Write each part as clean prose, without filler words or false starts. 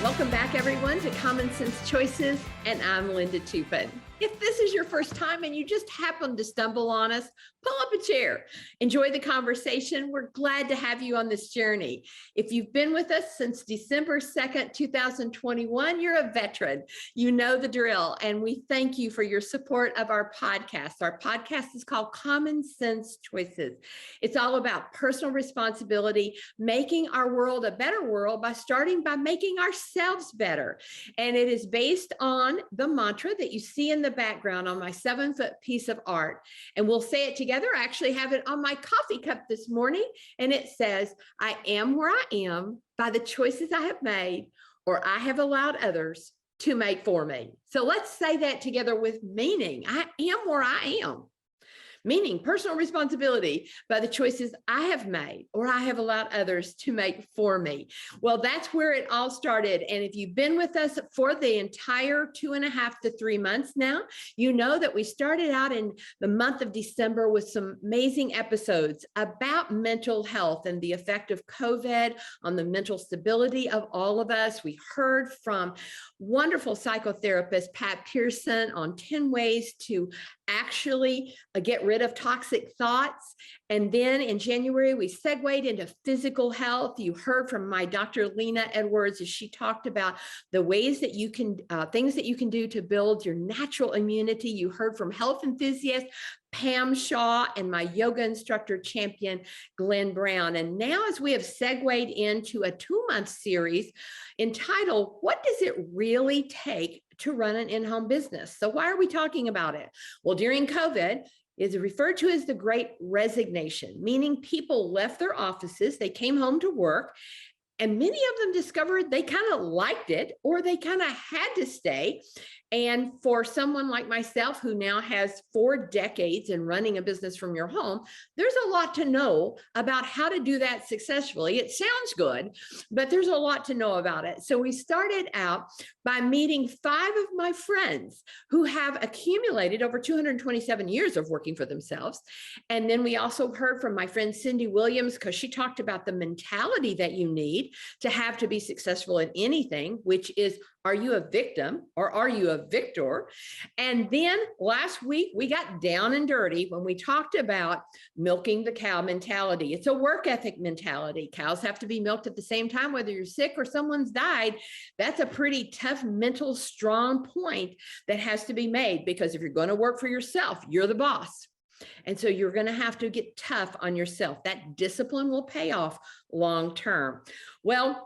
Welcome back, everyone, to Common Sense Choices, and I'm Linda Toupin. If this is your first time and you just happened to stumble on us, pull up a chair. Enjoy the conversation. We're glad to have you on this journey. If you've been with us since December 2nd, 2021, you're a veteran. You know the drill, and we thank you for your support of our podcast. Our podcast is called Common Sense Choices. It's all about personal responsibility, making our world a better world by starting by making ourselves better. And it is based on the mantra that you see in the background on my 7-foot piece of art. And we'll say it together. I actually have it on my coffee cup this morning. And it says, I am where I am by the choices I have made, or I have allowed others to make for me. So let's say that together with meaning. I am where I am. Meaning personal responsibility by the choices I have made or I have allowed others to make for me. Well, that's where it all started. And if you've been with us for the entire 2.5 to 3 months now, you know that we started out in the month of December with some amazing episodes about mental health and the effect of COVID on the mental stability of all of us. We heard from wonderful psychotherapist Pat Pearson on 10 ways to actually get rid of toxic thoughts. And then in January, we segued into physical health. You heard from my Dr. Lena Edwards as she talked about the ways that you can, things that you can do to build your natural immunity. You heard from health enthusiast Pam Shaw and my yoga instructor champion, Glenn Brown. And now as we have segued into a 2-month series entitled, What Does It Really Take to Run an In-Home Business? So why are we talking about it? Well, during COVID, is referred to as the Great Resignation, meaning people left their offices, they came home to work, and many of them discovered they kind of liked it or they kind of had to stay. And for someone like myself, who now has 4 decades in running a business from your home, there's a lot to know about how to do that successfully. It sounds good, but there's a lot to know about it. So we started out by meeting 5 of my friends who have accumulated over 227 years of working for themselves. And then we also heard from my friend Cindy Williams, because she talked about the mentality that you need to have to be successful in anything, which is, are you a victim or are you a victor? And then last week, we got down and dirty when we talked about milking the cow mentality. It's a work ethic mentality. Cows have to be milked at the same time, whether you're sick or someone's died. That's a pretty tough, mental, strong point that has to be made, because if you're going to work for yourself, you're the boss. And so you're going to have to get tough on yourself. That discipline will pay off long term. Well,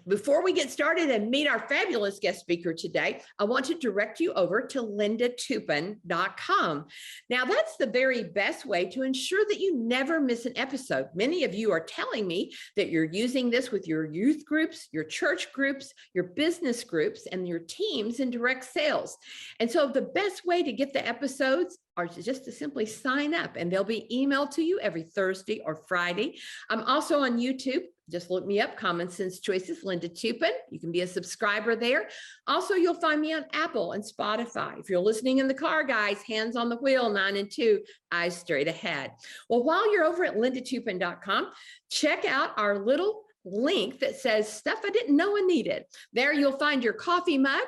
before we get started and meet our fabulous guest speaker today, I want to direct you over to lindatoupin.com. Now, that's the very best way to ensure that you never miss an episode. Many of you are telling me that you're using this with your youth groups, your church groups, your business groups, and your teams in direct sales. And so the best way to get the episodes are just to simply sign up, and they'll be emailed to you every Thursday or Friday. I'm also on YouTube. Just look me up, Common Sense Choices, Linda Toupin. You can be a subscriber there. Also, you'll find me on Apple and Spotify. If you're listening in the car, guys, hands on the wheel, 9 and 2, eyes straight ahead. Well, while you're over at lindatoupin.com, check out our little link that says stuff I didn't know I needed. There you'll find your coffee mug,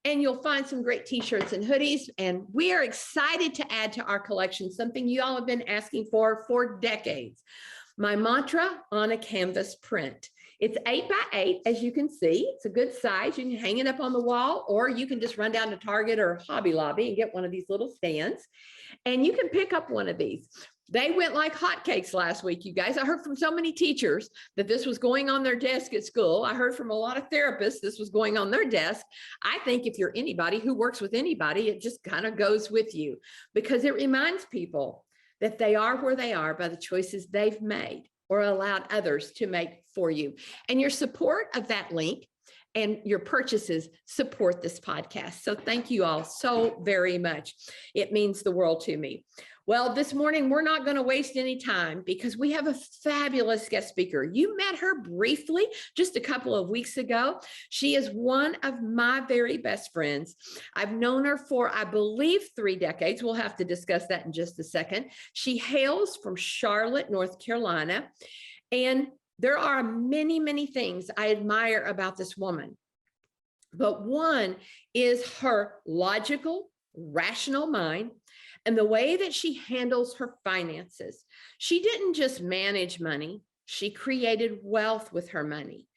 and you'll find some great t-shirts and hoodies. And we are excited to add to our collection something you all have been asking for decades. My mantra on a canvas print. It's 8 by 8, as you can see. It's a good size. You can hang it up on the wall, or you can just run down to Target or Hobby Lobby and get one of these little stands. And you can pick up one of these. They went like hotcakes last week, you guys. I heard from so many teachers that this was going on their desk at school. I heard from a lot of therapists this was going on their desk. I think if you're anybody who works with anybody, it just kind of goes with you, because it reminds people that they are where they are by the choices they've made or allowed others to make for you. And your support of that link and your purchases support this podcast. So thank you all so very much. It means the world to me. Well, this morning, we're not going to waste any time, because we have a fabulous guest speaker. You met her briefly just a couple of weeks ago. She is one of my very best friends. I've known her for, I believe, 3 decades. We'll have to discuss that in just a second. She hails from Charlotte, North Carolina. And there are many, many things I admire about this woman. But one is her logical, rational mind and the way that she handles her finances. She didn't just manage money, she created wealth with her money.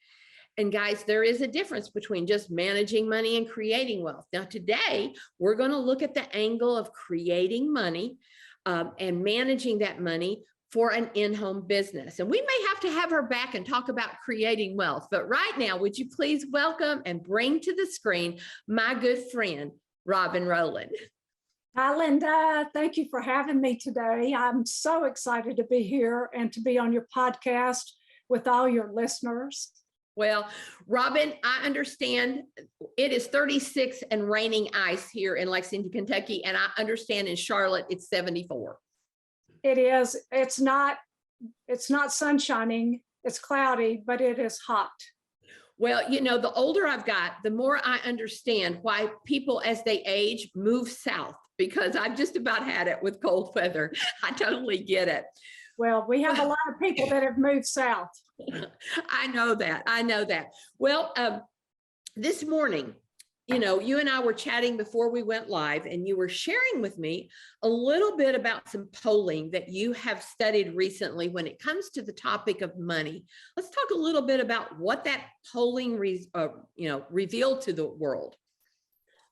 And guys, there is a difference between just managing money and creating wealth. Now, today, we're going to look at the angle of creating money and managing that money for an in-home business. And we may have her back and talk about creating wealth. But right now, would you please welcome and bring to the screen my good friend, Robin Rowland. Hi, Linda. Thank you for having me today. I'm so excited to be here and to be on your podcast with all your listeners. Well, Robin, I understand it is 36 and raining ice here in Lexington, Kentucky, and I understand in Charlotte it's 74. It is. It's not sunshining. It's cloudy, but it is hot. Well, you know, the older I've got, the more I understand why people as they age move south, because I've just about had it with cold weather. I totally get it. Well, we have a lot of people that have moved south. I know that. I know that. Well, this morning, you know, you and I were chatting before we went live, and you were sharing with me a little bit about some polling that you have studied recently when it comes to the topic of money. Let's talk a little bit about what that polling revealed to the world.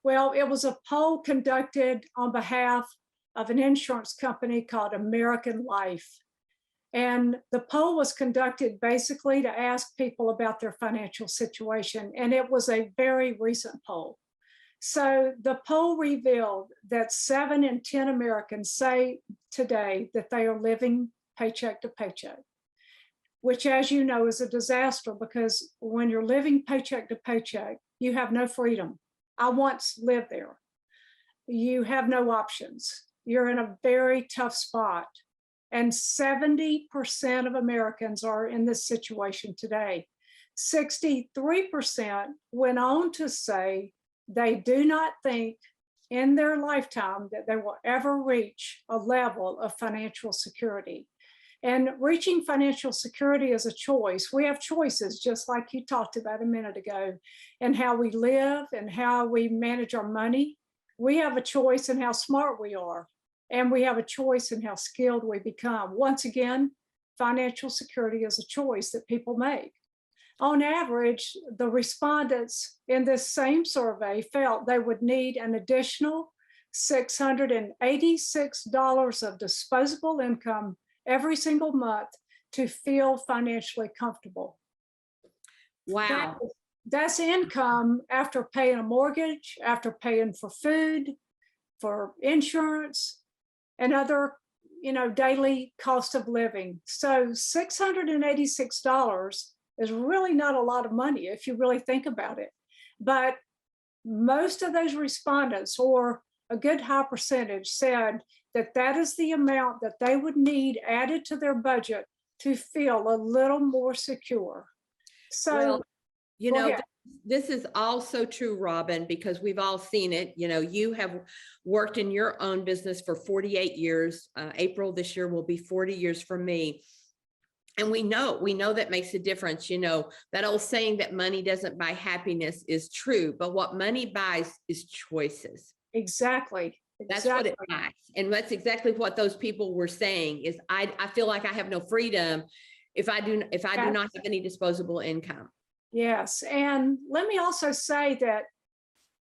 Well, it was a poll conducted on behalf of an insurance company called American Life. And the poll was conducted basically to ask people about their financial situation. And it was a very recent poll. So the poll revealed that 7 in 10 Americans say today that they are living paycheck to paycheck, which, as you know, is a disaster, because when you're living paycheck to paycheck, you have no freedom. I once lived there. You have no options. You're in a very tough spot. And 70% of Americans are in this situation today. 63% went on to say they do not think in their lifetime that they will ever reach a level of financial security. And reaching financial security is a choice. We have choices, just like you talked about a minute ago, in how we live and how we manage our money. We have a choice in how smart we are. And we have a choice in how skilled we become. Once again, financial security is a choice that people make. On average, the respondents in this same survey felt they would need an additional $686 of disposable income every single month to feel financially comfortable. Wow. That's income after paying a mortgage, after paying for food, for insurance, and other, daily cost of living. So $686 is really not a lot of money if you really think about it. But most of those respondents, or a good high percentage, said that that is the amount that they would need added to their budget to feel a little more secure. So, well, this is also true, Robin, because we've all seen it. You know, you have worked in your own business for 48 years. April this year will be 40 years for me. And we know that makes a difference. You know, that old saying that money doesn't buy happiness is true, but what money buys is choices. Exactly. That's what it buys. And that's exactly what those people were saying is I feel like I have no freedom if I do not have any disposable income. Yes. And let me also say that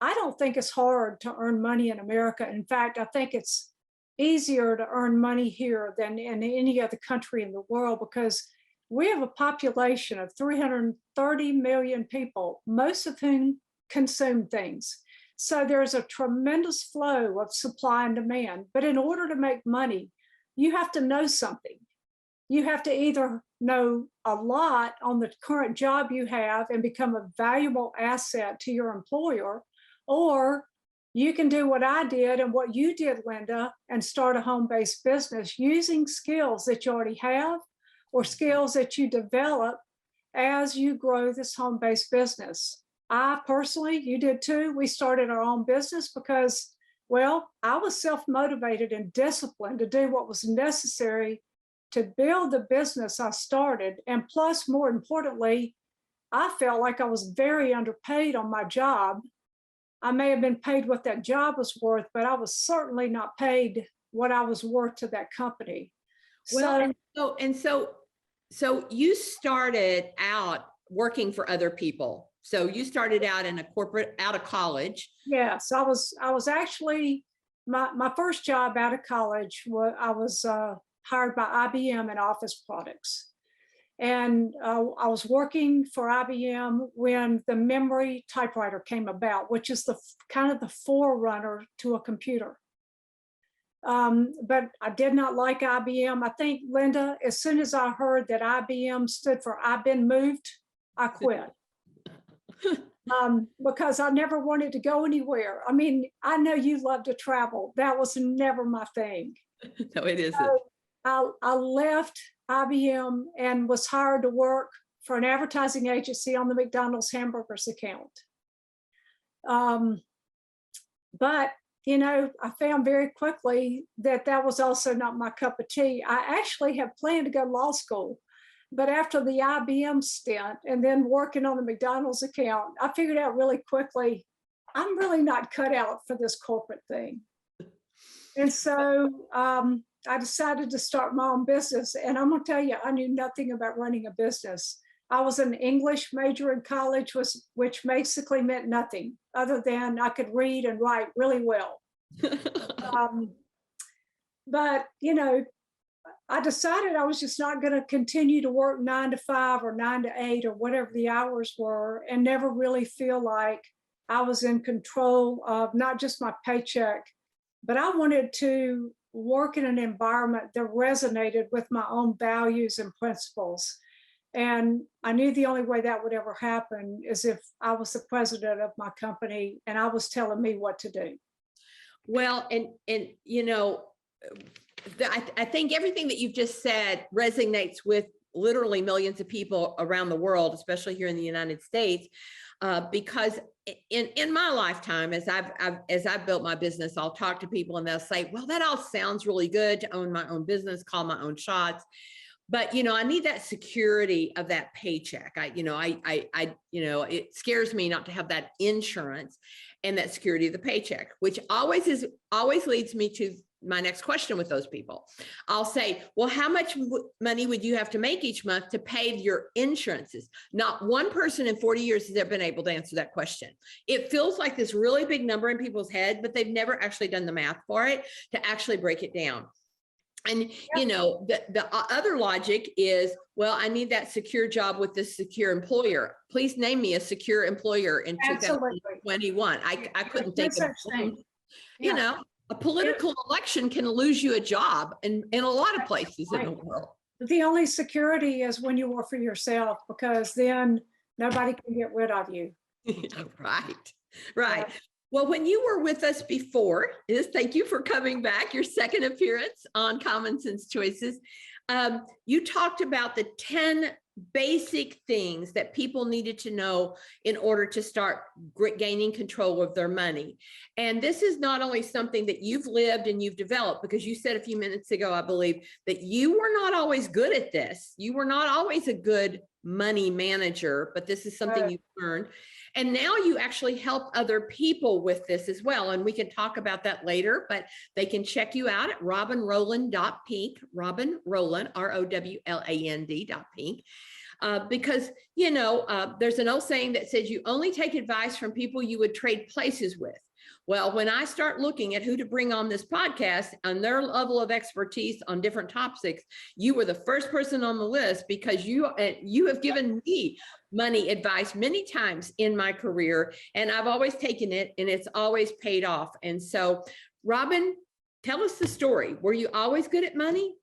I don't think it's hard to earn money in America. In fact, I think it's easier to earn money here than in any other country in the world, because we have a population of 330 million people, most of whom consume things. So there's a tremendous flow of supply and demand. But in order to make money, you have to know something. You have to either know a lot on the current job you have and become a valuable asset to your employer, or you can do what I did and what you did, Linda, and start a home-based business using skills that you already have or skills that you develop as you grow this home-based business. I personally, you did too, we started our own business because, well, I was self-motivated and disciplined to do what was necessary to build the business I started. And plus, more importantly, I felt like I was very underpaid on my job. I may have been paid what that job was worth, but I was certainly not paid what I was worth to that company. Well, So so you started out working for other people. So you started out in a corporate out of college. yes, I was actually my first job out of college was I was hired by IBM in office products. And I was working for IBM when the memory typewriter came about, which is the kind of the forerunner to a computer. But I did not like IBM. I think, Linda, as soon as I heard that IBM stood for I've been moved, I quit. Because I never wanted to go anywhere. I mean, I know you love to travel. That was never my thing. No, it isn't. So I left IBM and was hired to work for an advertising agency on the McDonald's hamburgers account. But I found very quickly that that was also not my cup of tea. I actually had planned to go to law school, but after the IBM stint and then working on the McDonald's account, I figured out really quickly, I'm really not cut out for this corporate thing. And so I decided to start my own business. And I'm gonna tell you, I knew nothing about running a business. I was an English major in college, which basically meant nothing other than I could read and write really well. But I decided I was just not going to continue to work 9 to 5 or 9 to 8 or whatever the hours were, and never really feel like I was in control of not just my paycheck, but I wanted to work in an environment that resonated with my own values and principles. And I knew the only way that would ever happen is if I was the president of my company and I was telling me what to do. Well, and I think everything that you've just said resonates with literally millions of people around the world, especially here in the United States, because in my lifetime, as I've built my business, I'll talk to people and they'll say, "Well, that all sounds really good to own my own business, call my own shots." But I need that security of that paycheck. It scares me not to have that insurance and that security of the paycheck, which always leads me to my next question with those people. I'll say, well, how much money would you have to make each month to pay your insurances? Not one person in 40 years has ever been able to answer that question. It feels like this really big number in people's head, but they've never actually done the math for it to actually break it down. And, the other logic is, well, I need that secure job with this secure employer. Please name me a secure employer in 2021. I couldn't think of one. A political election can lose you a job in a lot of places in the world. The only security is when you work for yourself, because then nobody can get rid of you. Right. Well, when you were with us before, thank you for coming back, your second appearance on Common Sense Choices. You talked about the 10 basic things that people needed to know in order to start gaining control of their money. And this is not only something that you've lived and you've developed, because you said a few minutes ago, I believe, that you were not always good at this. You were not always a good money manager, but this is something you've learned. And now you actually help other people with this as well. And we can talk about that later, but they can check you out at robinrowland.pink, Robin Rowland, ROWLAND.pink. Because, there's an old saying that says you only take advice from people you would trade places with. Well, when I start looking at who to bring on this podcast and their level of expertise on different topics, you were the first person on the list, because you have given me money advice many times in my career, and I've always taken it and it's always paid off. And so, Robin, tell us the story. Were you always good at money?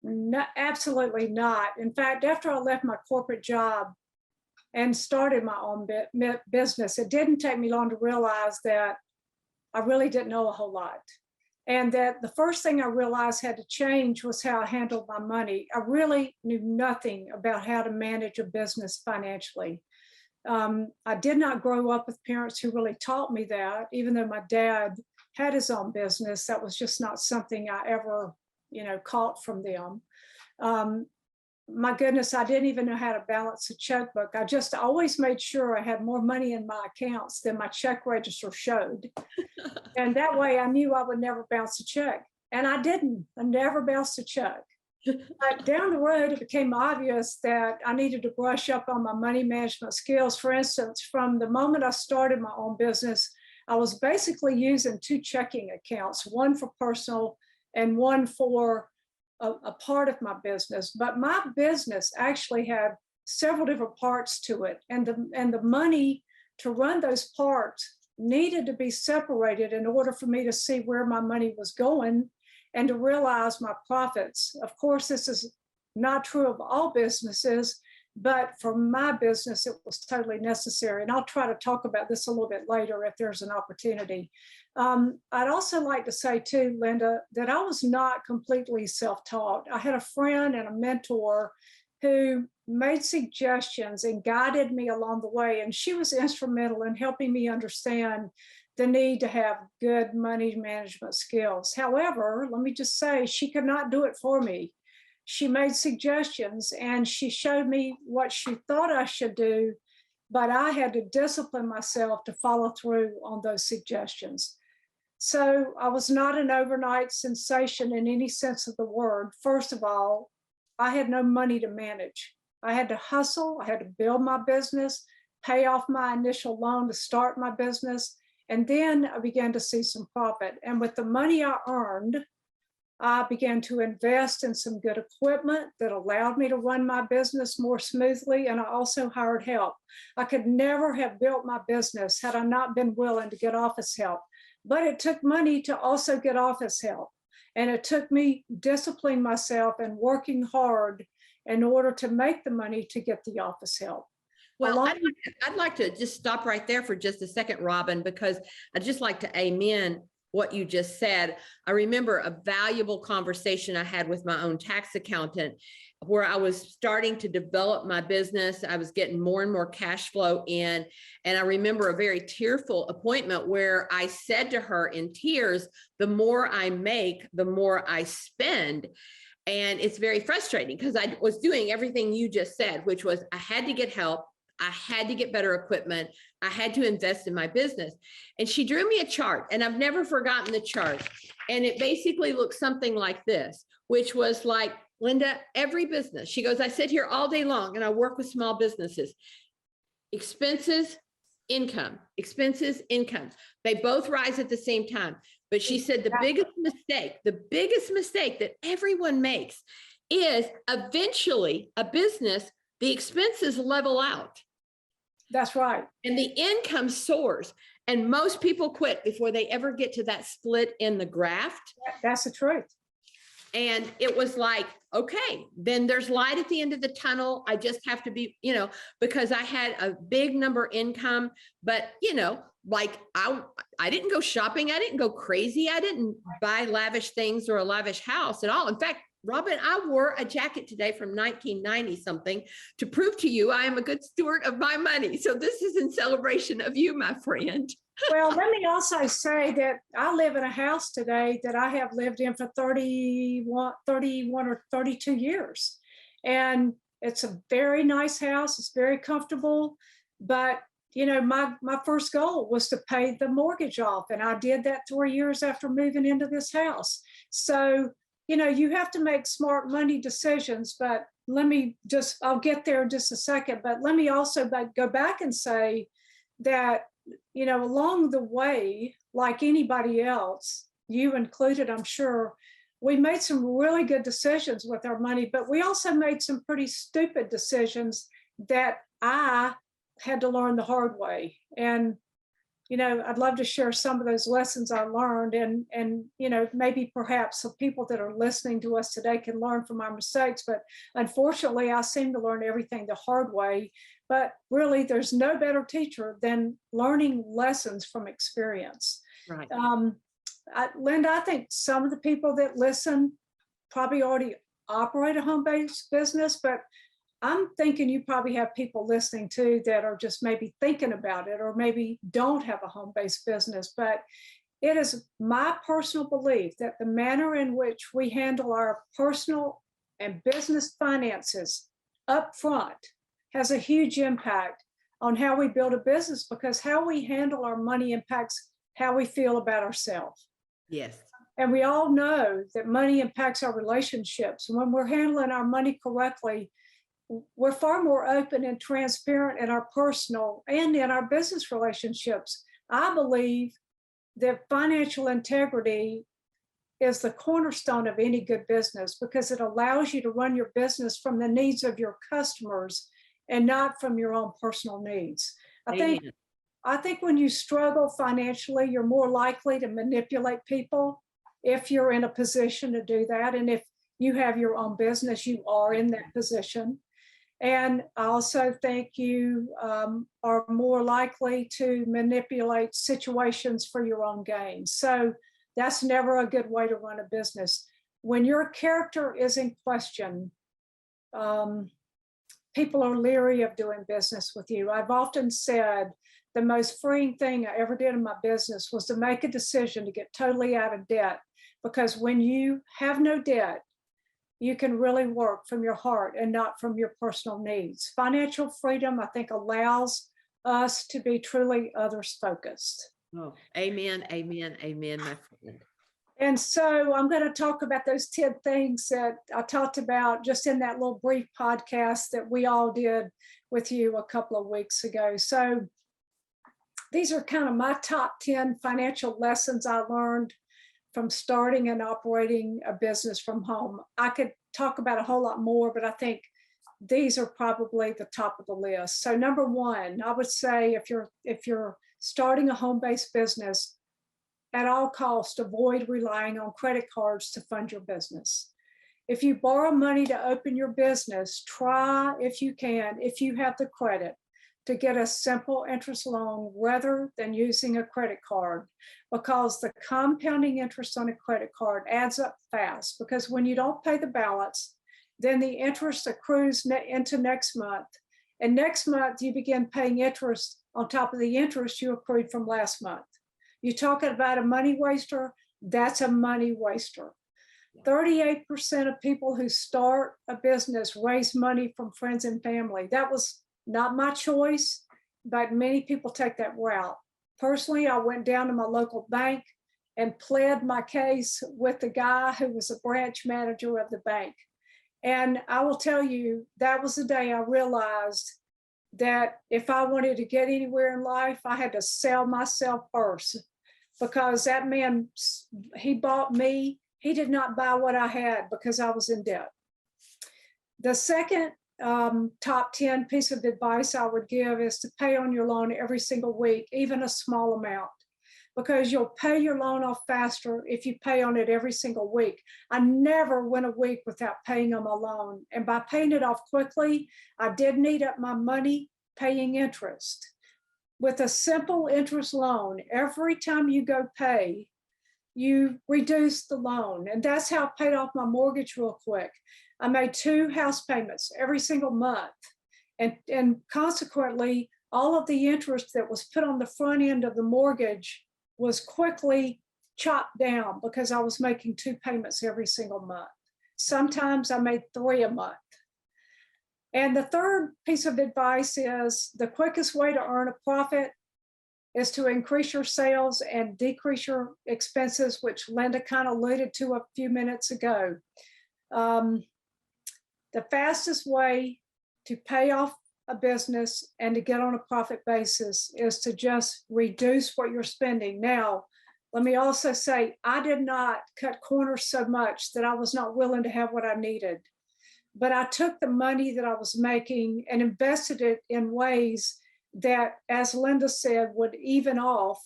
No, absolutely not. In fact, after I left my corporate job and started my own business, it didn't take me long to realize that I really didn't know a whole lot. And that the first thing I realized had to change was how I handled my money. I really knew nothing about how to manage a business financially. I did not grow up with parents who really taught me that. Even though my dad had his own business, that was just not something I ever, caught from them. my goodness, I didn't even know how to balance a checkbook. I just always made sure I had more money in my accounts than my check register showed. And that way I knew I would never bounce a check. And I didn't. I never bounced a check. But down the road, it became obvious that I needed to brush up on my money management skills. For instance, from the moment I started my own business, I was basically using 2 checking accounts, one for personal and one for a part of my business. But my business actually had several different parts to it. And the money to run those parts needed to be separated in order for me to see where my money was going and to realize my profits. Of course, this is not true of all businesses, but for my business, it was totally necessary. And I'll try to talk about this a little bit later if there's an opportunity. I'd also like to say too, Linda, that I was not completely self-taught. I had a friend and a mentor who made suggestions and guided me along the way. And she was instrumental in helping me understand the need to have good money management skills. However, let me just say, she could not do it for me. She made suggestions and she showed me what she thought I should do, but I had to discipline myself to follow through on those suggestions. So I was not an overnight sensation in any sense of the word. First of all, I had no money to manage. I had to hustle, I had to build my business, pay off my initial loan to start my business. And then I began to see some profit. And with the money I earned, I began to invest in some good equipment that allowed me to run my business more smoothly. And I also hired help. I could never have built my business had I not been willing to get office help. But it took money to also get office help. And it took me disciplining myself and working hard in order to make the money to get the office help. Well, I'd like to just stop right there for just a second, Robin, because I'd just like to amen what you just said. I remember a valuable conversation I had with my own tax accountant where I was starting to develop my business. I was getting more and more cash flow in. And I remember a very tearful appointment where I said to her in tears, the more I make, the more I spend. And it's very frustrating because I was doing everything you just said, which was I had to get help. I had to get better equipment. I had to invest in my business. And she drew me a chart, and I've never forgotten the chart. And it basically looks something like this, which was like, Linda, every business, she goes, I sit here all day long and I work with small businesses. Expenses, income, expenses, income. They both rise at the same time. But she said the biggest mistake that everyone makes is eventually a business, the expenses level out. That's right. And the income soars. And most people quit before they ever get to that split in the graft. That's the truth. And it was like, okay, then there's light at the end of the tunnel. I just have to be, because I had a big number income, but like I didn't go shopping. I didn't go crazy. I didn't buy lavish things or a lavish house at all. In fact, Robin, I wore a jacket today from 1990 something to prove to you I am a good steward of my money. So this is in celebration of you, my friend. Well, let me also say that I live in a house today that I have lived in for 31 or 32 years. And it's a very nice house. It's very comfortable. But, my first goal was to pay the mortgage off. And I did that 3 years after moving into this house. So, you have to make smart money decisions. But I'll get there in just a second. But let me also go back and say that along the way, like anybody else, you included, I'm sure, we made some really good decisions with our money, but we also made some pretty stupid decisions that I had to learn the hard way. And, I'd love to share some of those lessons I learned and maybe perhaps some people that are listening to us today can learn from our mistakes. But unfortunately, I seem to learn everything the hard way. But really, there's no better teacher than learning lessons from experience. Right. Linda, I think some of the people that listen probably already operate a home-based business, but I'm thinking you probably have people listening too that are just maybe thinking about it or maybe don't have a home-based business. But it is my personal belief that the manner in which we handle our personal and business finances up front has a huge impact on how we build a business, because how we handle our money impacts how we feel about ourselves. Yes. And we all know that money impacts our relationships. When we're handling our money correctly, we're far more open and transparent in our personal and in our business relationships. I believe that financial integrity is the cornerstone of any good business, because it allows you to run your business from the needs of your customers and not from your own personal needs. I think when you struggle financially, you're more likely to manipulate people if you're in a position to do that. And if you have your own business, you are in that position. And I also think you are more likely to manipulate situations for your own gain. So that's never a good way to run a business. When your character is in question, people are leery of doing business with you. I've often said the most freeing thing I ever did in my business was to make a decision to get totally out of debt, because when you have no debt, you can really work from your heart and not from your personal needs. Financial freedom, I think, allows us to be truly others focused. Oh, amen, amen, amen, my friend. And so I'm going to talk about those 10 things that I talked about just in that little brief podcast that we all did with you a couple of weeks ago. So these are kind of my top 10 financial lessons I learned from starting and operating a business from home. I could talk about a whole lot more, but I think these are probably the top of the list. So number one, I would say if you're starting a home-based business, at all costs, avoid relying on credit cards to fund your business. If you borrow money to open your business, try, if you can, if you have the credit, to get a simple interest loan rather than using a credit card, because the compounding interest on a credit card adds up fast. Because when you don't pay the balance, then the interest accrues into next month. And next month, you begin paying interest on top of the interest you accrued from last month. You're talking about a money waster, that's a money waster. 38% of people who start a business raise money from friends and family. That was not my choice, but many people take that route. Personally, I went down to my local bank and pled my case with the guy who was a branch manager of the bank. And I will tell you, that was the day I realized that if I wanted to get anywhere in life, I had to sell myself first, because that man, he bought me. He did not buy what I had because I was in debt. The second top 10 piece of advice I would give is to pay on your loan every single week, even a small amount, because you'll pay your loan off faster if you pay on it every single week. I never went a week without paying on my loan. And by paying it off quickly, I didn't eat up my money paying interest. With a simple interest loan, every time you go pay, you reduce the loan. And that's how I paid off my mortgage real quick. I made 2 house payments every single month. And consequently, all of the interest that was put on the front end of the mortgage was quickly chopped down because I was making 2 payments every single month. Sometimes I made 3 a month. And the third piece of advice is the quickest way to earn a profit is to increase your sales and decrease your expenses, which Linda kind of alluded to a few minutes ago. The fastest way to pay off a business and to get on a profit basis is to just reduce what you're spending. Now, let me also say, I did not cut corners so much that I was not willing to have what I needed. But I took the money that I was making and invested it in ways that, as Linda said, would even off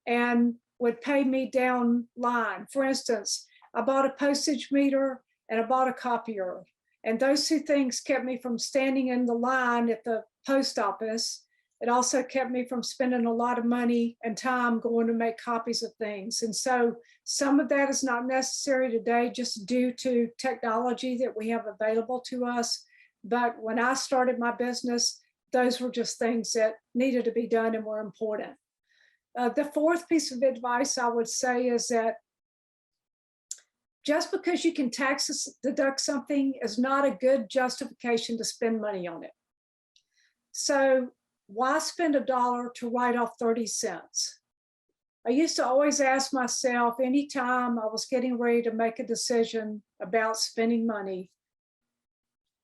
and would pay me down line. For instance, I bought a postage meter and I bought a copier. And those 2 things kept me from standing in the line at the post office. It also kept me from spending a lot of money and time going to make copies of things. And so some of that is not necessary today just due to technology that we have available to us. But when I started my business, those were just things that needed to be done and were important. The fourth piece of advice I would say is that just because you can deduct something is not a good justification to spend money on it. So why spend $1 to write off 30 cents? I used to always ask myself anytime I was getting ready to make a decision about spending money,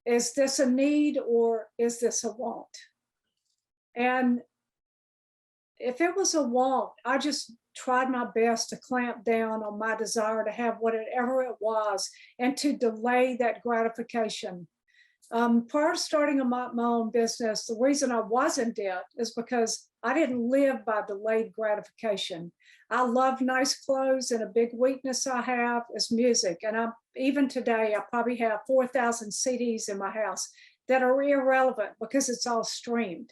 is this a need or is this a want? And if it was a want, I just tried my best to clamp down on my desire to have whatever it was and to delay that gratification. Prior to starting my own business, the reason I was in debt is because I didn't live by delayed gratification. I love nice clothes, and a big weakness I have is music. And even today, I probably have 4,000 CDs in my house that are irrelevant because it's all streamed.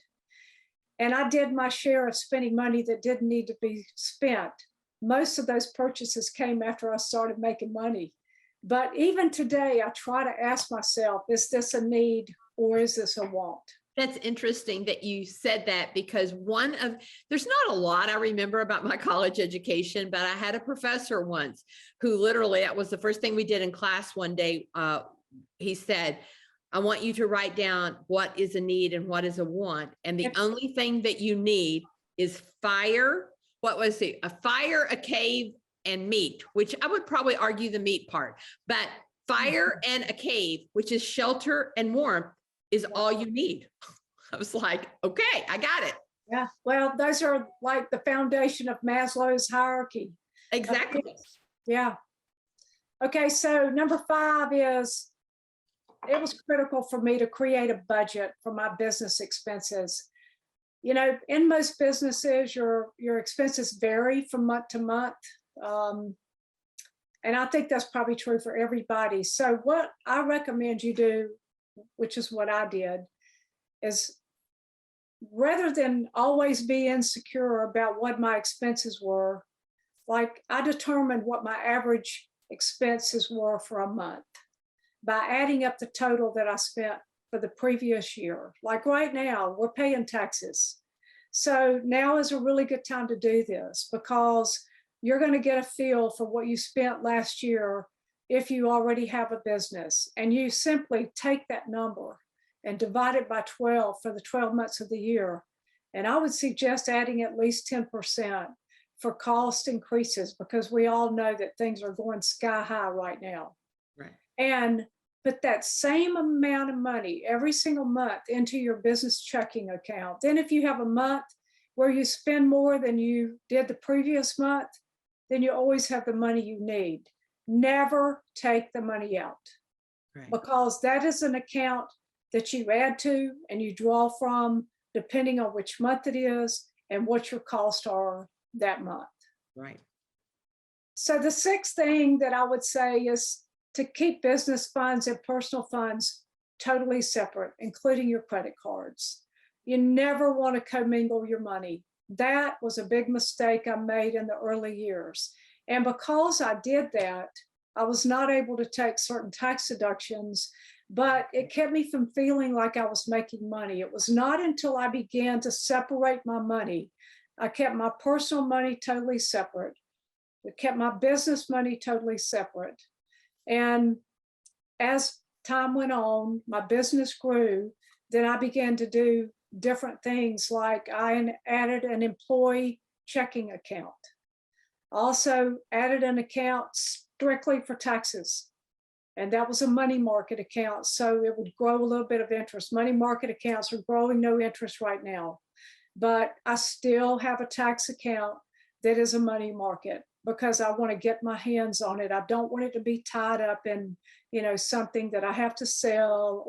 And I did my share of spending money that didn't need to be spent. Most of those purchases came after I started making money. But even today, I try to ask myself, is this a need or is this a want? That's interesting that you said that, because there's not a lot I remember about my college education, but I had a professor once who literally, that was the first thing we did in class one day. He said, I want you to write down what is a need and what is a want. And the only thing that you need is fire. What was it? A fire, a cave, and meat, which I would probably argue the meat part, but fire and a cave, which is shelter and warmth, is all you need. I was like, okay, I got it. Yeah, well, those are like the foundation of Maslow's hierarchy. Exactly. Yeah. Okay, so number 5 is, it was critical for me to create a budget for my business expenses. You know, in most businesses, your expenses vary from month to month. And I think that's probably true for everybody. So what I recommend you do, which is what I did, is rather than always be insecure about what my expenses were, like I determined what my average expenses were for a month by adding up the total that I spent for the previous year. Like right now, we're paying taxes. So now is a really good time to do this, because you're going to get a feel for what you spent last year if you already have a business. And you simply take that number and divide it by 12 for the 12 months of the year. And I would suggest adding at least 10% for cost increases, because we all know that things are going sky high right now. Right. And put that same amount of money every single month into your business checking account. Then if you have a month where you spend more than you did the previous month, then you always have the money you need. Never take the money out, right, because that is an account that you add to and you draw from depending on which month it is and what your costs are that month. Right. So the 6th thing that I would say is to keep business funds and personal funds totally separate, including your credit cards. You never want to commingle your money. That was a big mistake I made in the early years. And because I did that, I was not able to take certain tax deductions, but it kept me from feeling like I was making money. It was not until I began to separate my money. I kept my personal money totally separate. I kept my business money totally separate. And as time went on, my business grew. Then I began to do different things, like I added an employee checking account. Also added an account strictly for taxes. And that was a money market account, so it would grow a little bit of interest. Money market accounts are growing no interest right now. But I still have a tax account that is a money market, because I want to get my hands on it. I don't want it to be tied up in, something that I have to sell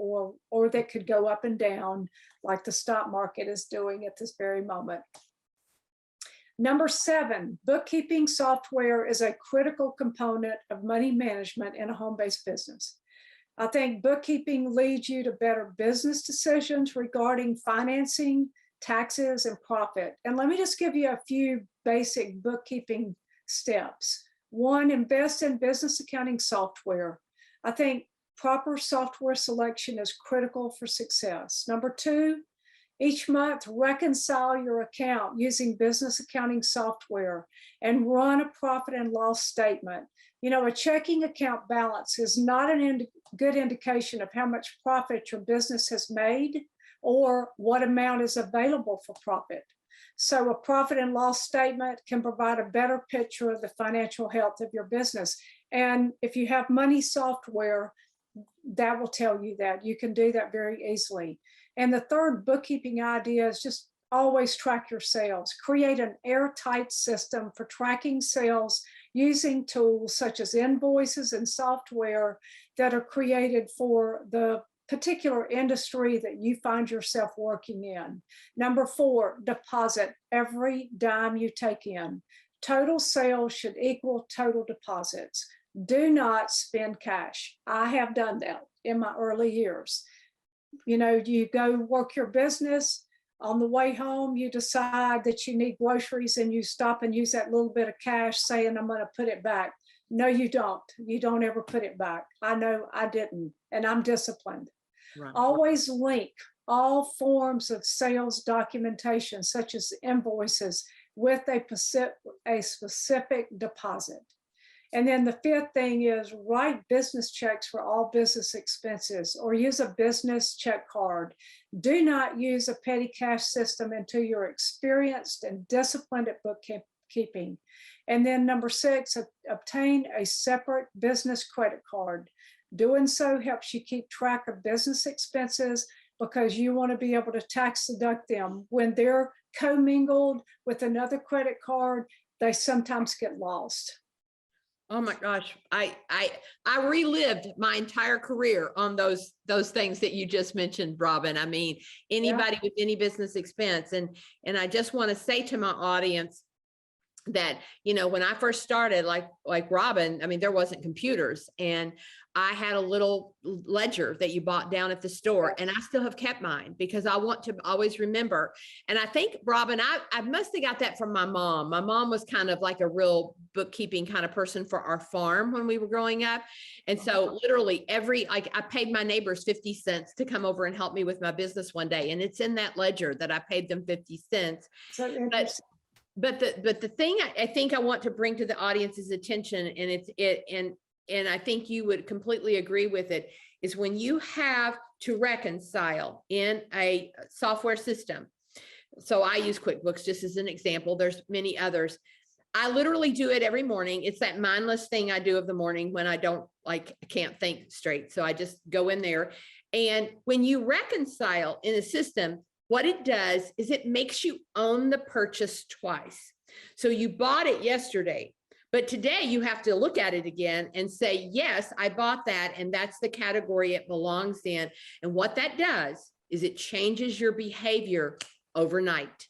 or that could go up and down like the stock market is doing at this very moment. Number 7, bookkeeping software is a critical component of money management in a home-based business. I think bookkeeping leads you to better business decisions regarding financing, taxes, and profit. And let me just give you a few basic bookkeeping steps. 1, invest in business accounting software. I think proper software selection is critical for success. Number 2, each month reconcile your account using business accounting software and run a profit and loss statement. A checking account balance is not a good indication of how much profit your business has made or what amount is available for profit. So a profit and loss statement can provide a better picture of the financial health of your business. And if you have money software, that will tell you that. You can do that very easily. And the third bookkeeping idea is just always track your sales. Create an airtight system for tracking sales using tools such as invoices and software that are created for the particular industry that you find yourself working in. Number 4, deposit every dime you take in. Total sales should equal total deposits. Do not spend cash. I have done that in my early years. You go work your business. On the way home, you decide that you need groceries and you stop and use that little bit of cash saying, I'm going to put it back. No, you don't. You don't ever put it back. I know I didn't, and I'm disciplined. Right. Always link all forms of sales documentation, such as invoices, with a specific deposit. And then the 5th thing is write business checks for all business expenses or use a business check card. Do not use a petty cash system until you're experienced and disciplined at bookkeeping. And then number 6, obtain a separate business credit card. Doing so helps you keep track of business expenses because you want to be able to tax deduct them. When they're commingled with another credit card, they sometimes get lost. Oh my gosh, I relived my entire career on those things that you just mentioned, Robin. I mean, anybody with any business expense. And I just want to say to my audience that, when I first started, like Robin, I mean, there wasn't computers, and I had a little ledger that you bought down at the store, and I still have kept mine because I want to always remember. And I think, Robin, I must have got that from my mom. My mom was kind of like a real bookkeeping kind of person for our farm when we were growing up. And so literally I paid my neighbors 50 cents to come over and help me with my business one day. And it's in that ledger that I paid them 50 cents. So but the thing I think I want to bring to the audience's attention, and I think you would completely agree with it, is when you have to reconcile in a software system. So I use QuickBooks just as an example. There's many others. I literally do it every morning. It's that mindless thing I do of the morning when I can't think straight. So I just go in there. And when you reconcile in a system, what it does is it makes you own the purchase twice. So you bought it yesterday, but today you have to look at it again and say, yes, I bought that, and that's the category it belongs in. And what that does is it changes your behavior overnight.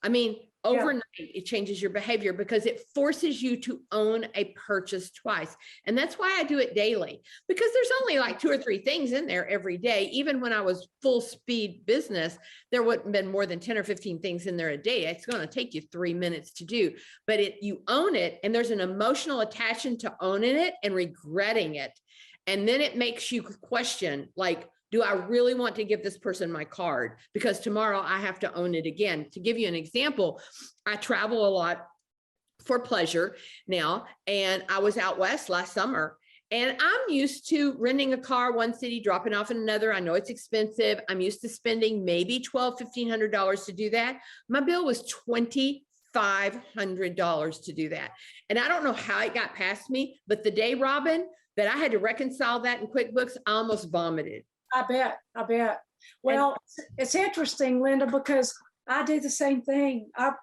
I mean, overnight, it changes your behavior because it forces you to own a purchase twice. And that's why I do it daily, because there's only like 2 or 3 things in there every day. Even when I was full speed business, there wouldn't have been more than 10 or 15 things in there a day. It's going to take you 3 minutes to do, but you own it. And there's an emotional attachment to owning it and regretting it. And then it makes you question, like, do I really want to give this person my card? Because tomorrow I have to own it again. To give you an example, I travel a lot for pleasure now, and I was out west last summer, and I'm used to renting a car one city, dropping off in another. I know it's expensive. I'm used to spending maybe $1,200, $1,500 to do that. My bill was $2,500 to do that. And I don't know how it got past me, but the day, Robin, that I had to reconcile that in QuickBooks, I almost vomited. I bet. Well, it's interesting, Linda, because I do the same thing. I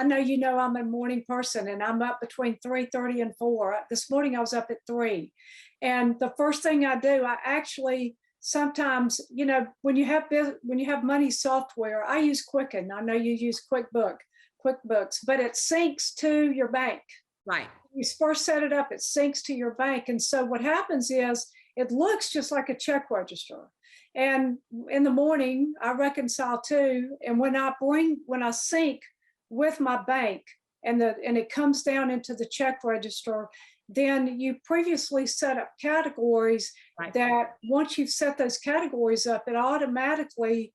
know I'm a morning person, and I'm up between 3:30 and 4. This morning I was up at 3. And the first thing I do, I actually sometimes, when you have money software, I use Quicken. I know you use QuickBooks, but it syncs to your bank. Right. You first set it up, it syncs to your bank. And so what happens is, it looks just like a check register. And in the morning, I reconcile too. And when I sync with my bank and it comes down into the check register, then you previously set up categories that once you've set those categories up, it automatically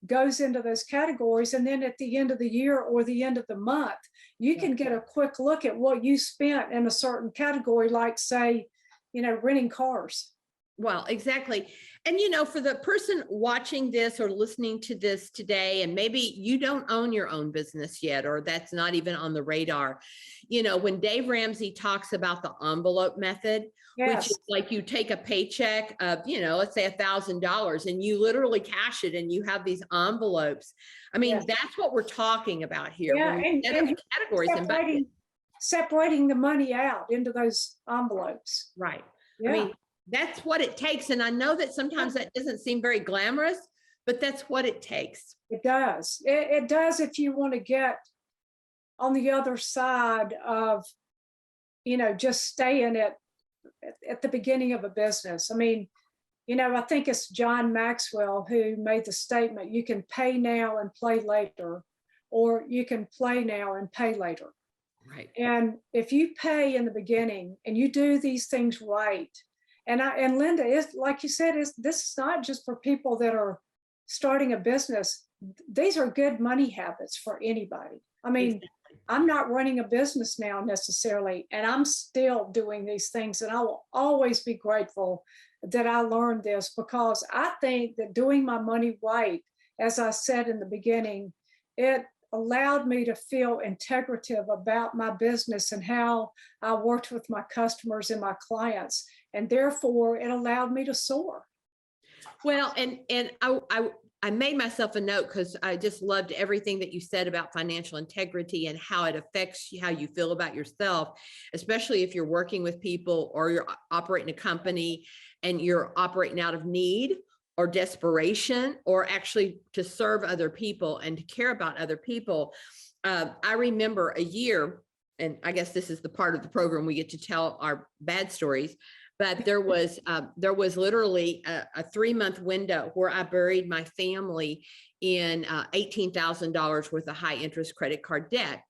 goes into those categories. And then at the end of the year or the end of the month, you can get a quick look at what you spent in a certain category, like say, renting cars. Well, exactly. And, for the person watching this or listening to this today, and maybe you don't own your own business yet, or that's not even on the radar, when Dave Ramsey talks about the envelope method, which is like you take a paycheck of, let's say $1,000 and you literally cash it and you have these envelopes. I mean, that's what we're talking about here. Yeah, and categories and separating the money out into those envelopes. Right. Yeah. I mean, that's what it takes. And I know that sometimes that doesn't seem very glamorous, but that's what it takes. It does. It does if you want to get on the other side of, just staying at the beginning of a business. I mean, I think it's John Maxwell who made the statement, you can pay now and play later, or you can play now and pay later. Right. And if you pay in the beginning and you do these things right, and Linda, is like you said, this is not just for people that are starting a business. These are good money habits for anybody. I mean, exactly. I'm not running a business now necessarily, and I'm still doing these things. And I will always be grateful that I learned this, because I think that doing my money right, as I said in the beginning, it allowed me to feel integrative about my business and how I worked with my customers and my clients. And therefore, it allowed me to soar. Well, and I made myself a note because I just loved everything that you said about financial integrity and how it affects how you feel about yourself, especially if you're working with people or you're operating a company and you're operating out of need or desperation, or actually to serve other people and to care about other people. I remember a year, and I guess this is the part of the program we get to tell our bad stories, but there was literally a 3-month window where I buried my family in $18,000 worth of high interest credit card debt.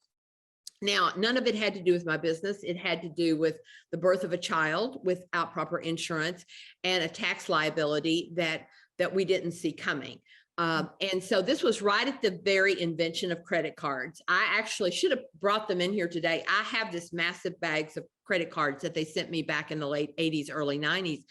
Now, none of it had to do with my business. It had to do with the birth of a child without proper insurance and a tax liability that we didn't see coming. And so this was right at the very invention of credit cards. I actually should have brought them in here today. I have this massive bags of credit cards that they sent me back in the late 80s, early 90s.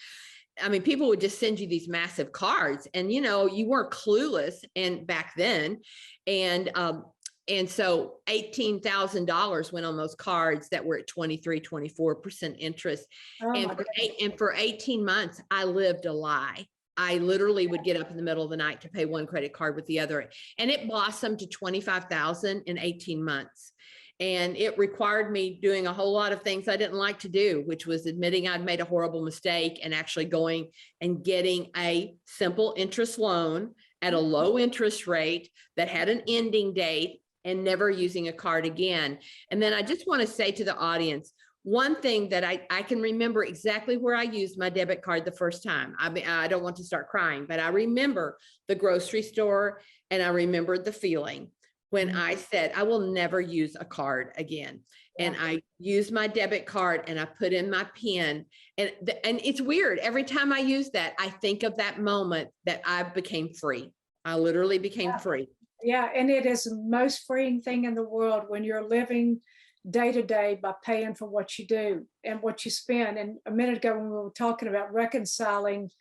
I mean, people would just send you these massive cards, and you weren't clueless and back then. And so $18,000 went on those cards that were at 24% interest. And for 18 months, I lived a lie. I literally would get up in the middle of the night to pay one credit card with the other. And it blossomed to 25,000 in 18 months. And it required me doing a whole lot of things I didn't like to do, which was admitting I'd made a horrible mistake and actually going and getting a simple interest loan at a low interest rate that had an ending date, and never using a card again. And then I just want to say to the audience, one thing that I can remember exactly where I used my debit card the first time. I mean, I don't want to start crying, but I remember the grocery store, and I remembered the feeling when I said, I will never use a card again. And I used my debit card and I put in my PIN. And it's weird. Every time I use that, I think of that moment that I became free. I literally became free. Yeah, and it is the most freeing thing in the world when you're living day to day by paying for what you do and what you spend. And a minute ago, when we were talking about reconciling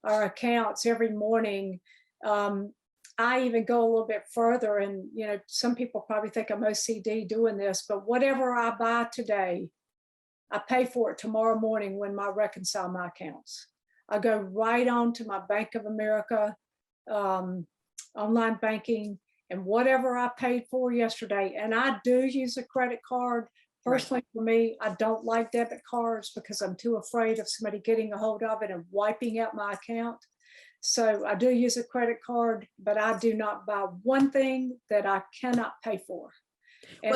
our accounts every morning, I even go a little bit further. And, some people probably think I'm OCD doing this, but whatever I buy today, I pay for it tomorrow morning when I reconcile my accounts. I go right on to my Bank of America online banking, and whatever I paid for yesterday. And I do use a credit card. Personally, for me, I don't like debit cards because I'm too afraid of somebody getting a hold of it and wiping out my account. So I do use a credit card, but I do not buy one thing that I cannot pay for. And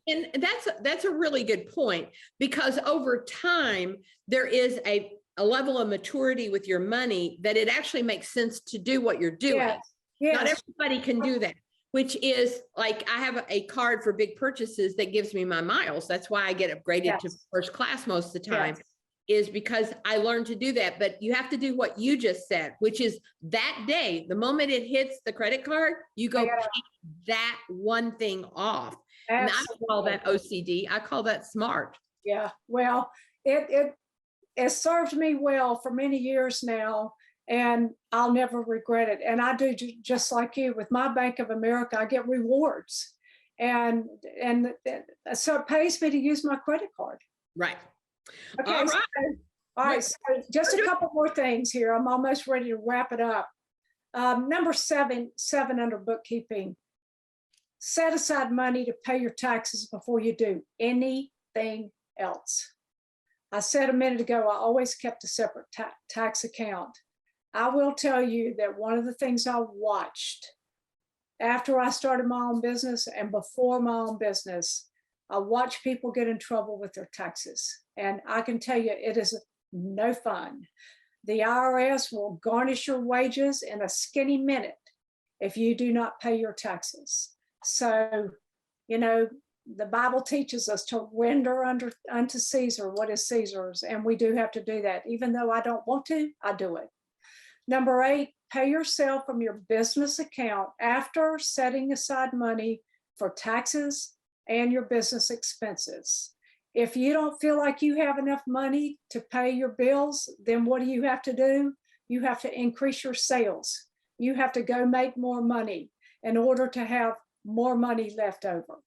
and that's a really good point, because over time, there is a level of maturity with your money that it actually makes sense to do what you're doing. Yes. Not everybody can do that, which is like, I have a card for big purchases that gives me my miles. That's why I get upgraded to first class most of the time. is because I learned to do that. But you have to do what you just said, which is that day, the moment it hits the credit card, you go Yeah. pay that one thing off. And I don't call that OCD. I call that smart. Yeah. Well, it served me well for many years now, and I'll never regret it. And I do just like you with my Bank of America. I get rewards, and so it pays me to use my credit card. Right. Okay. All right. All right. So just a couple more things here. I'm almost ready to wrap it up. Number seven under bookkeeping. Set aside money to pay your taxes before you do anything else. I said a minute ago, I always kept a separate tax account. I will tell you that one of the things I watched after I started my own business and before my own business, I watched people get in trouble with their taxes. And I can tell you, it is no fun. The IRS will garnish your wages in a skinny minute if you do not pay your taxes. So, you know, the Bible teaches us to render unto Caesar what is Caesar's, and we do have to do that. Even though I don't want to, I do it. Number 8, pay yourself from your business account after setting aside money for taxes and your business expenses. If you don't feel like you have enough money to pay your bills, then what do you have to do? You have to increase your sales. You have to go make more money in order to have more money left over.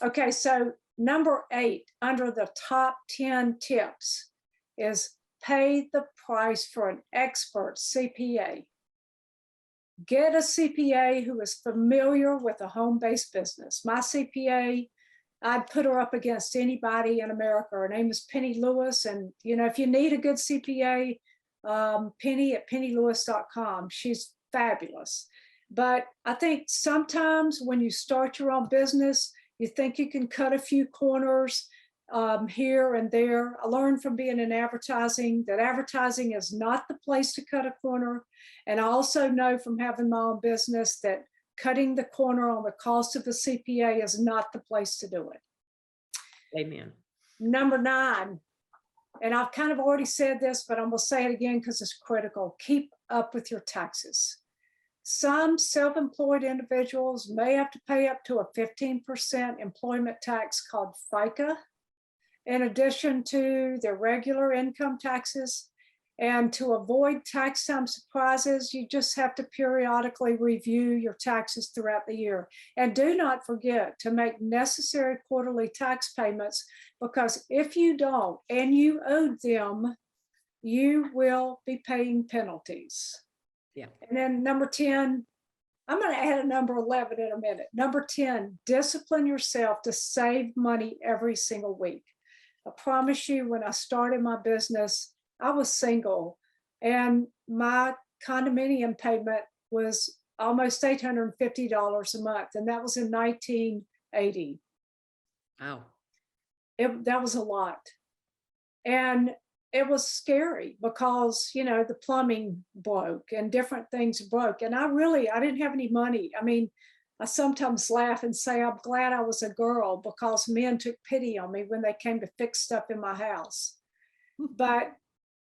Okay, so number 8 under the top 10 tips is pay the price for an expert CPA. Get a CPA who is familiar with a home-based business. My CPA, I'd put her up against anybody in America. Her name is Penny Lewis. And, you know, if you need a good CPA, Penny at pennylewis.com. She's fabulous. But I think sometimes when you start your own business, you think you can cut a few corners here and there. I learned from being in advertising that advertising is not the place to cut a corner. And I also know from having my own business that cutting the corner on the cost of a CPA is not the place to do it. Amen. Number 9, and I've kind of already said this, but I'm going to say it again because it's critical. Keep up with your taxes. Some self-employed individuals may have to pay up to a 15% employment tax called FICA, in addition to their regular income taxes. And to avoid tax time surprises, you just have to periodically review your taxes throughout the year. And do not forget to make necessary quarterly tax payments, because if you don't and you owe them, you will be paying penalties. Yeah. And then number 10, I'm going to add a number 11 in a minute. Number 10, discipline yourself to save money every single week. I promise you, when I started my business, I was single and my condominium payment was almost $850 a month. And that was in 1980. Wow. That was a lot. And it was scary because, you know, the plumbing broke and different things broke. And I didn't have any money. I mean, I sometimes laugh and say, I'm glad I was a girl because men took pity on me when they came to fix stuff in my house. But,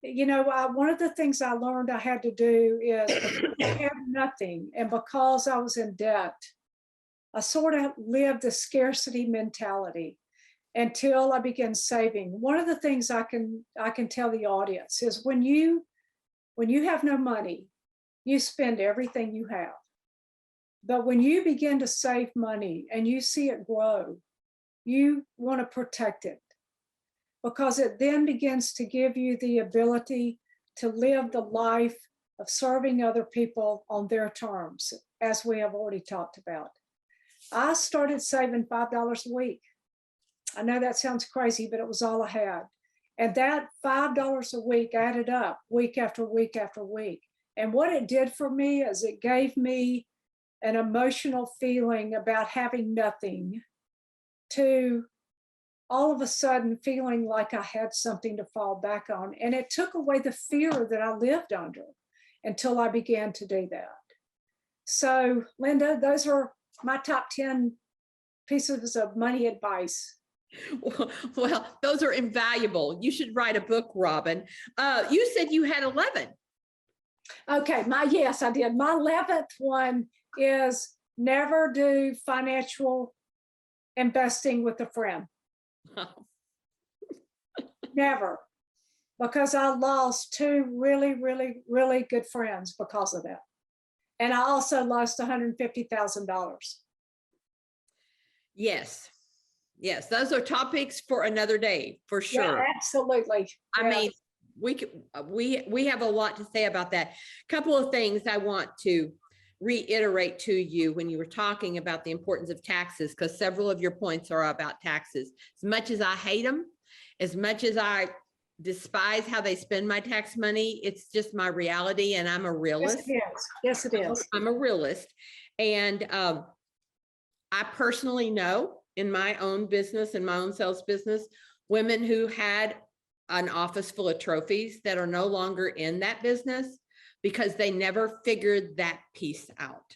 you know, one of the things I learned I had to do is I had nothing. And because I was in debt, I sort of lived the scarcity mentality until I began saving. One of the things I can tell the audience is when you have no money, you spend everything you have. But when you begin to save money and you see it grow, you want to protect it, because it then begins to give you the ability to live the life of serving other people on their terms, as we have already talked about. I started saving $5 a week. I know that sounds crazy, but it was all I had. And that $5 a week added up week after week after week. And what it did for me is it gave me an emotional feeling about having nothing to all of a sudden feeling like I had something to fall back on. And it took away the fear that I lived under until I began to do that. So, Linda, those are my top 10 pieces of money advice. Well, those are invaluable. You should write a book, Robin. You said you had 11. Okay, yes, I did. My 11th one is never do financial investing with a friend. Never. Because I lost two really, really, really good friends because of that. And I also lost $150,000. Yes. Yes. Those are topics for another day, for sure. Yeah, absolutely. I mean, we have a lot to say about that. Couple of things I want to reiterate to you when you were talking about the importance of taxes, because several of your points are about taxes. As much as I hate them, as much as I despise how they spend my tax money, it's just my reality, and I'm a realist. Yes, it is. Yes, it is. I'm a realist. And I personally know in my own business, in my own sales business, women who had an office full of trophies that are no longer in that business because they never figured that piece out.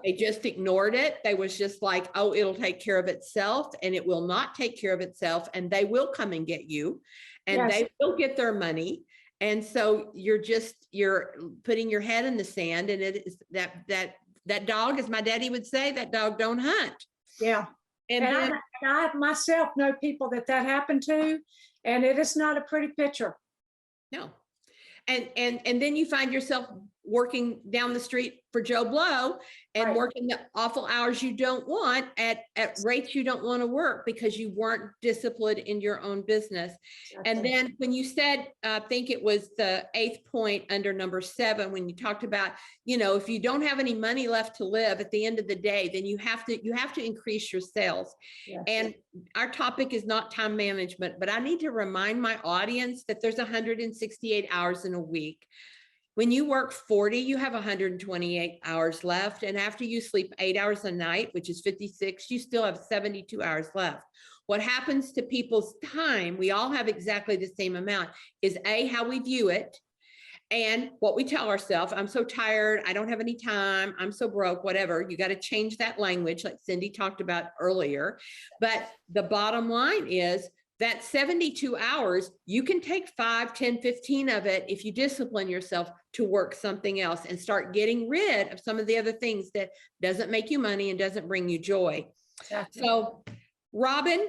They just ignored it. They was just like, oh, it'll take care of itself, and it will not take care of itself. And they will come and get you, and they will get their money. And so you're putting your head in the sand. And it is that dog, as my daddy would say, that dog don't hunt. Yeah. And I myself know people that happened to, and it is not a pretty picture. No. And then you find yourself working down the street for Joe Blow and working the awful hours you don't want at rates you don't want to work because you weren't disciplined in your own business. Exactly. And then when you said, I think it was the 8th point under number 7, when you talked about, if you don't have any money left to live at the end of the day, then you have to increase your sales. Yes. And our topic is not time management, but I need to remind my audience that there's 168 hours in a week. When you work 40, you have 128 hours left. And after you sleep 8 hours a night, which is 56, you still have 72 hours left. What happens to people's time, we all have exactly the same amount, is A, how we view it, and what we tell ourselves. I'm so tired, I don't have any time, I'm so broke, whatever. You got to change that language like Cindy talked about earlier. But the bottom line is, that 72 hours, you can take 5, 10, 15 of it if you discipline yourself to work something else and start getting rid of some of the other things that doesn't make you money and doesn't bring you joy. Exactly. So, Robin,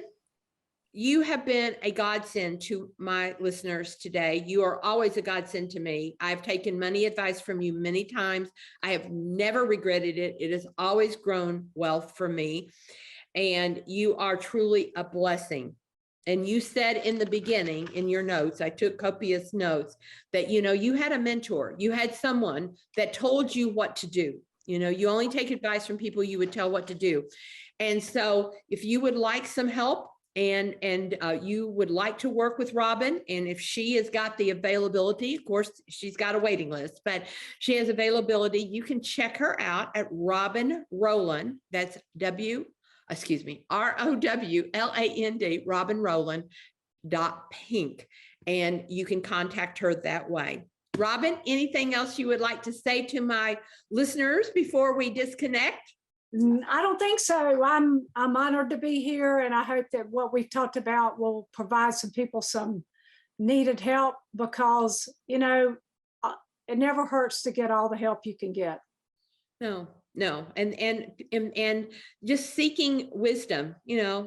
you have been a godsend to my listeners today. You are always a godsend to me. I've taken money advice from you many times. I have never regretted it. It has always grown wealth for me. And you are truly a blessing. And you said in the beginning in your notes, I took copious notes, that, you had a mentor, you had someone that told you what to do. You only take advice from people you would tell what to do. And so if you would like some help and you would like to work with Robin, and if she has got the availability, of course, she's got a waiting list, but she has availability, you can check her out at Robin Rowland. That's ROWLAND, Robin Rowland .pink. And you can contact her that way. Robin, anything else you would like to say to my listeners before we disconnect? I don't think so. I'm honored to be here, and I hope that what we've talked about will provide some people some needed help, because, it never hurts to get all the help you can get. No. And just seeking wisdom,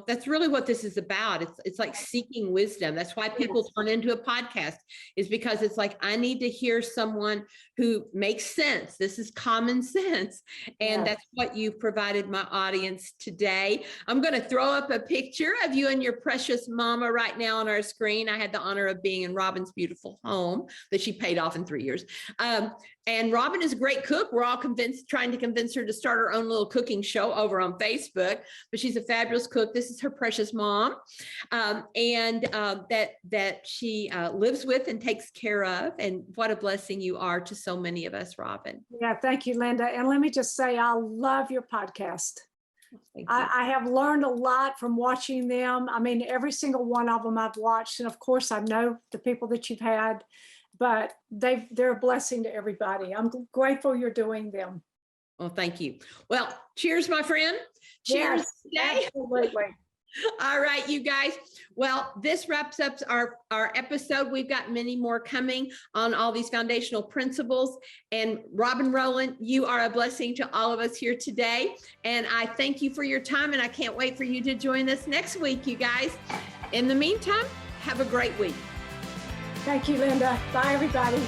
that's really what this is about. It's like seeking wisdom. That's why people turn into a podcast, is because it's like, I need to hear someone who makes sense. This is common sense. And that's what you've provided my audience today. I'm going to throw up a picture of you and your precious mama right now on our screen. I had the honor of being in Robin's beautiful home that she paid off in 3 years. And Robin is a great cook. We're all trying to convince her to start her own little cooking show over on Facebook, but she's a fabulous cook. This is her precious mom, that she lives with and takes care of. And what a blessing you are to so many of us, Robin. Yeah, thank you, Linda. And let me just say, I love your podcast. I have learned a lot from watching them. I mean, every single one of them I've watched. And of course, I know the people that you've had, but they're a blessing to everybody. I'm grateful you're doing them. Well, thank you. Well, cheers, my friend. Cheers. Yes, absolutely. All right, you guys. Well, this wraps up our episode. We've got many more coming on all these foundational principles. And Robin Rowland, you are a blessing to all of us here today. And I thank you for your time, and I can't wait for you to join us next week, you guys. In the meantime, have a great week. Thank you, Linda. Bye, everybody.